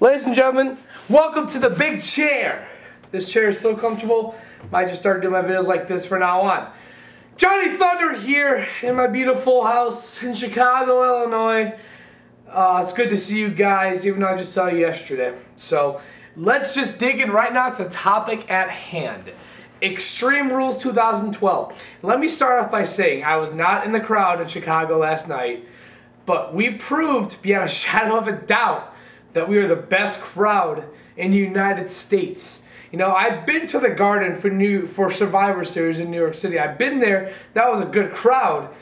Ladies and gentlemen, welcome to the big chair. This chair is so comfortable, might just start doing my videos like this from now on. Johnny Thunder here in my beautiful house in Chicago, Illinois. It's good to see you guys, even though I just saw you yesterday. So let's just dig in right now to the topic at hand. Extreme Rules 2012. Let me start off by saying I was not in the crowd in Chicago last night, but we proved beyond a shadow of a doubt that we are the best crowd in the United States. You know, I've been to the Garden for Survivor Series in New York City. I've been there. That was a good crowd.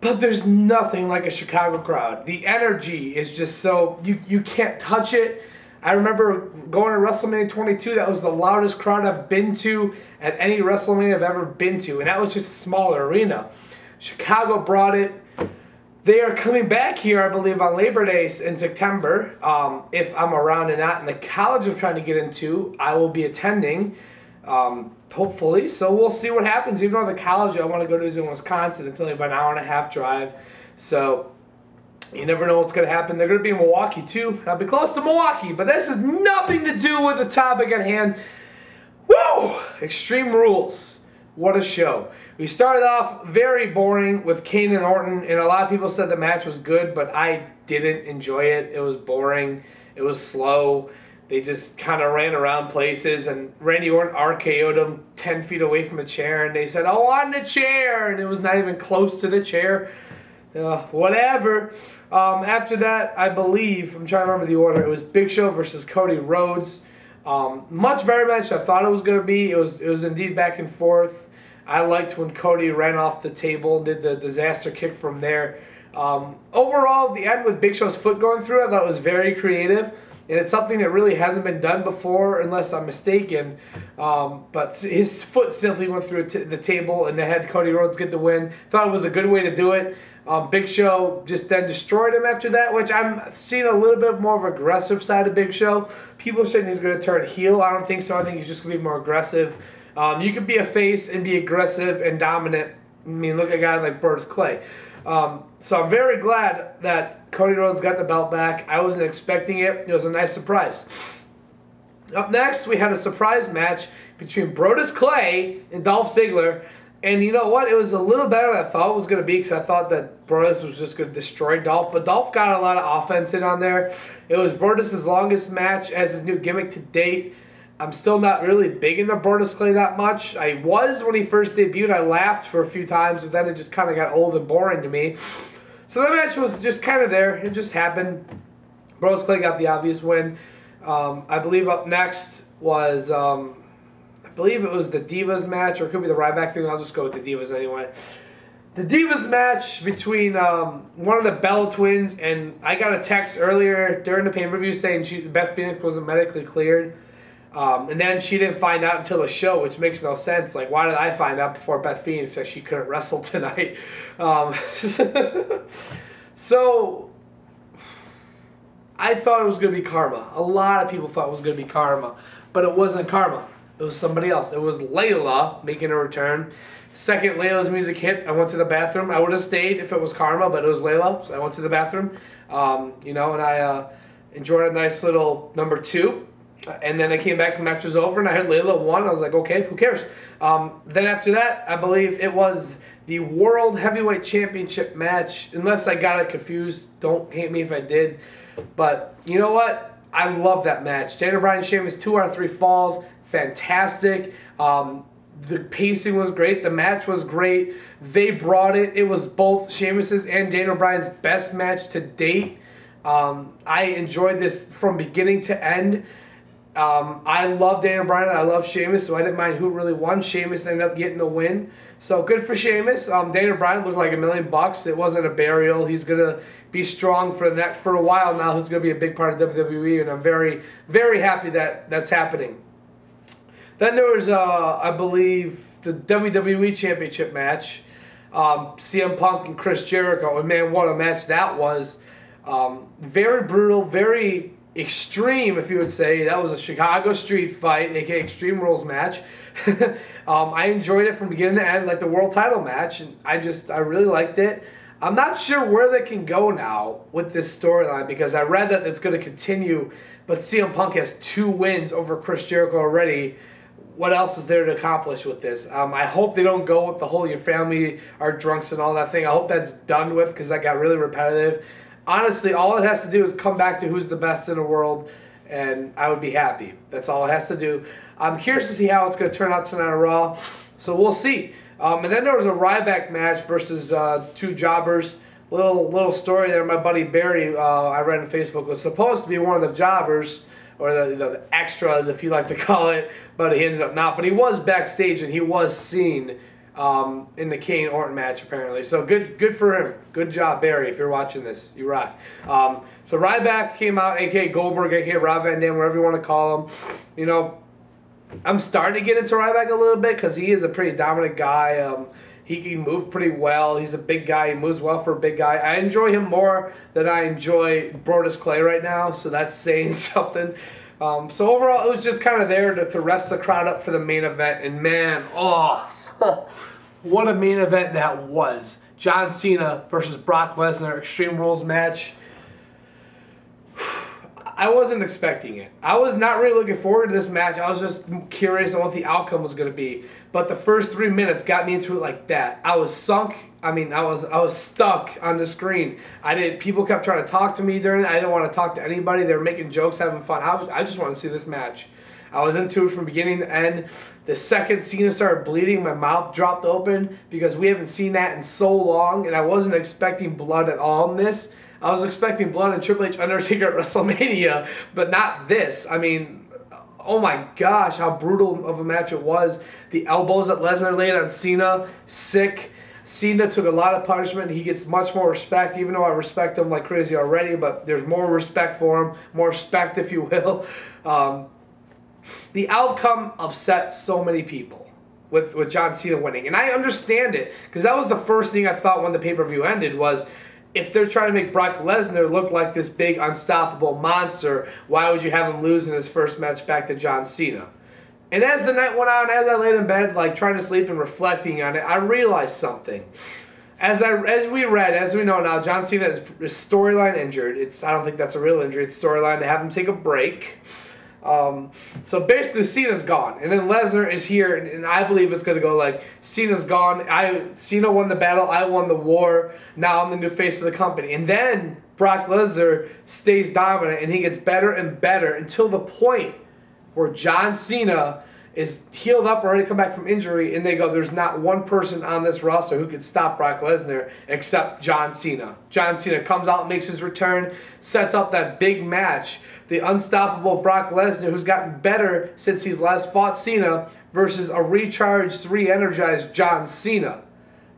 But there's nothing like a Chicago crowd. The energy is just so, you can't touch it. I remember going to WrestleMania 22. That was the loudest crowd I've been to at any WrestleMania I've ever been to. And that was just a smaller arena. Chicago brought it. They are coming back here, I believe, on Labor Day in September. If I'm around and not in the college I'm trying to get into, I will be attending, hopefully. So we'll see what happens. Even though the college I want to go to is in Wisconsin, it's only about an hour and a half drive. So you never know what's going to happen. They're going to be in Milwaukee, too. I'll be close to Milwaukee, but this has nothing to do with the topic at hand. Woo! Extreme Rules. What a show. We started off very boring with Kane and Orton, and a lot of people said the match was good, but I didn't enjoy it. It was boring. It was slow. They just kind of ran around places, and Randy Orton RKO'd him 10 feet away from a chair, and they said, "Oh, on the chair," and it was not even close to the chair. Whatever. After that, I believe, I'm trying to remember the order, it was Big Show versus Cody Rhodes. Much better match than I thought it was going to be. It was indeed back and forth. I liked when Cody ran off the table and did the disaster kick from there. Overall, the end with Big Show's foot going through, I thought it was very creative. And it's something that really hasn't been done before, unless I'm mistaken. But his foot simply went through the table and they had Cody Rhodes get the win. Thought it was a good way to do it. Big Show just then destroyed him after that, which I'm seeing a little bit more of an aggressive side of Big Show. People are saying he's going to turn heel. I don't think so. I think he's just going to be more aggressive. You can be a face and be aggressive and dominant. I mean, look at a guy like Brodus Clay. So I'm very glad that Cody Rhodes got the belt back. I wasn't expecting it. It was a nice surprise. Up next, we had a surprise match between Brodus Clay and Dolph Ziggler. And you know what? It was a little better than I thought it was going to be, because I thought that Brodus was just going to destroy Dolph. But Dolph got a lot of offense in on there. It was Brodus' longest match as his new gimmick to date. I'm still not really big into Brodus Clay that much. I was when he first debuted. I laughed for a few times, but then it just kind of got old and boring to me. So that match was just kind of there. It just happened. Brodus Clay got the obvious win. I believe up next was, I believe it was the Divas match, or it could be the Ryback thing. I'll just go with the Divas anyway. The Divas match between one of the Bella twins, and I got a text earlier during the pay-per-view saying Beth Phoenix wasn't medically cleared. And then she didn't find out until the show, which makes no sense. Like, why did I find out before Beth Phoenix that she couldn't wrestle tonight? So, I thought it was going to be Karma. A lot of people thought it was going to be Karma. But it wasn't Karma. It was somebody else. It was Layla making a return. Second Layla's music hit, I went to the bathroom. I would have stayed if it was Karma, but it was Layla, so I went to the bathroom. And I enjoyed a nice little number 2. And then I came back, the match was over, and I had Layla won. I was like, okay, who cares? Then after that, I believe it was the World Heavyweight Championship match. Unless I got it confused, don't hate me if I did. But you know what? I love that match. Daniel Bryan and Sheamus, 2 out of 3 falls. Fantastic. The pacing was great. The match was great. They brought it. It was both Sheamus's and Daniel Bryan's best match to date. I enjoyed this from beginning to end. I love Daniel Bryan. I love Sheamus, so I didn't mind who really won. Sheamus ended up getting the win. So good for Sheamus. Daniel Bryan looked like $1 million. It wasn't a burial. He's going to be strong for a while now. He's going to be a big part of WWE, and I'm very, very happy that that's happening. Then there was, I believe, the WWE Championship match. CM Punk and Chris Jericho. And man, what a match that was. Very brutal, very extreme, if you would say. That was a Chicago street fight, aka Extreme Rules match. I enjoyed it from beginning to end, like the world title match, and I really liked it. I'm not sure where they can go now with this storyline because I read that it's going to continue, but CM Punk has 2 wins over Chris Jericho already. What else is there to accomplish with this? I hope they don't go with the whole your family are drunks and all that thing. I hope that's done with because that got really repetitive. Honestly, all it has to do is come back to who's the best in the world, and I would be happy. That's all it has to do. I'm curious to see how it's going to turn out tonight on Raw, so we'll see. And then there was a Ryback match versus 2 jobbers. Little story there. My buddy Barry, I read on Facebook, was supposed to be one of the jobbers, or the extras, if you like to call it, but he ended up not. But he was backstage, and he was seen in the Kane Orton match, apparently. So good for him. Good job, Barry, if you're watching this. You rock. So Ryback came out, a.k.a. Goldberg, a.k.a. Rob Van Dam, whatever you want to call him. You know, I'm starting to get into Ryback a little bit because he is a pretty dominant guy. He can move pretty well. He's a big guy. He moves well for a big guy. I enjoy him more than I enjoy Brodus Clay right now, so that's saying something. So overall, it was just kind of there to rest the crowd up for the main event. And man, what a main event that was. John Cena versus Brock Lesnar, Extreme Rules match. I wasn't expecting it. I was not really looking forward to this match. I was just curious on what the outcome was going to be. But the first 3 minutes got me into it like that. I was sunk. I mean, I was stuck on the screen. People kept trying to talk to me during it. I didn't want to talk to anybody. They were making jokes, having fun. I just wanted to see this match. I was into it from beginning to end. The second Cena started bleeding, my mouth dropped open because we haven't seen that in so long, and I wasn't expecting blood at all in this. I was expecting blood and Triple H Undertaker at WrestleMania, but not this. I mean, oh my gosh, how brutal of a match it was. The elbows that Lesnar laid on Cena, sick. Cena took a lot of punishment. He gets much more respect, even though I respect him like crazy already, but there's more respect for him, more respect, if you will. The outcome upset so many people with John Cena winning, and I understand it, because that was the first thing I thought when the pay-per-view ended was, if they're trying to make Brock Lesnar look like this big, unstoppable monster, why would you have him lose in his first match back to John Cena? And as the night went on, as I laid in bed, like trying to sleep and reflecting on it, I realized something. As we know now, John Cena is storyline injured. I don't think that's a real injury. It's storyline to have him take a break. So basically, Cena's gone, and then Lesnar is here, and I believe it's going to go like, Cena's gone, Cena won the battle, I won the war, now I'm the new face of the company. And then Brock Lesnar stays dominant, and he gets better and better until the point where John Cena is healed up, ready to come back from injury, and they go, there's not one person on this roster who could stop Brock Lesnar except John Cena. John Cena comes out, makes his return, sets up that big match. The unstoppable Brock Lesnar, who's gotten better since he's last fought Cena, versus a recharged, re-energized John Cena.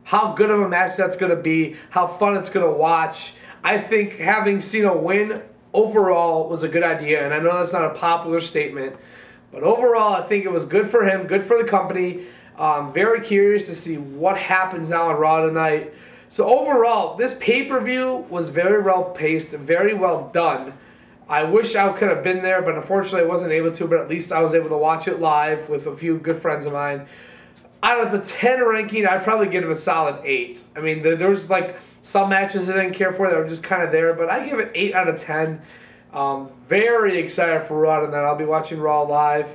How good of a match that's going to be, how fun it's going to watch. I think having Cena win overall was a good idea, and I know that's not a popular statement, but overall I think it was good for him, good for the company. Very curious to see what happens now on Raw tonight. So overall, this pay-per-view was very well paced and very well done. I wish I could have been there, but unfortunately I wasn't able to, but at least I was able to watch it live with a few good friends of mine. Out of the 10 ranking, I'd probably give it a solid 8. I mean, there was like some matches I didn't care for that were just kind of there, but I give it 8 out of 10. Very excited for Raw tonight. I'll be watching Raw live.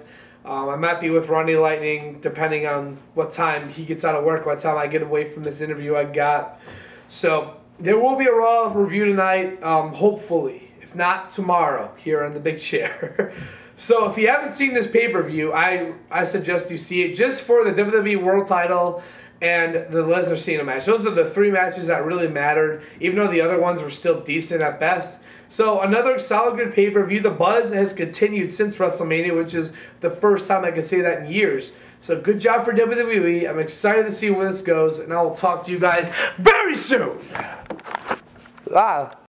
I might be with Ronnie Lightning, depending on what time he gets out of work, what time I get away from this interview I got. So there will be a Raw review tonight, hopefully. If not, tomorrow, here on the big chair. So if you haven't seen this pay-per-view, I suggest you see it just for the WWE World Title and the Lesnar Cena match. Those are the 3 matches that really mattered, even though the other ones were still decent at best. So another solid good pay-per-view. The buzz has continued since WrestleMania, which is the first time I can say that in years. So good job for WWE. I'm excited to see where this goes, and I will talk to you guys very soon.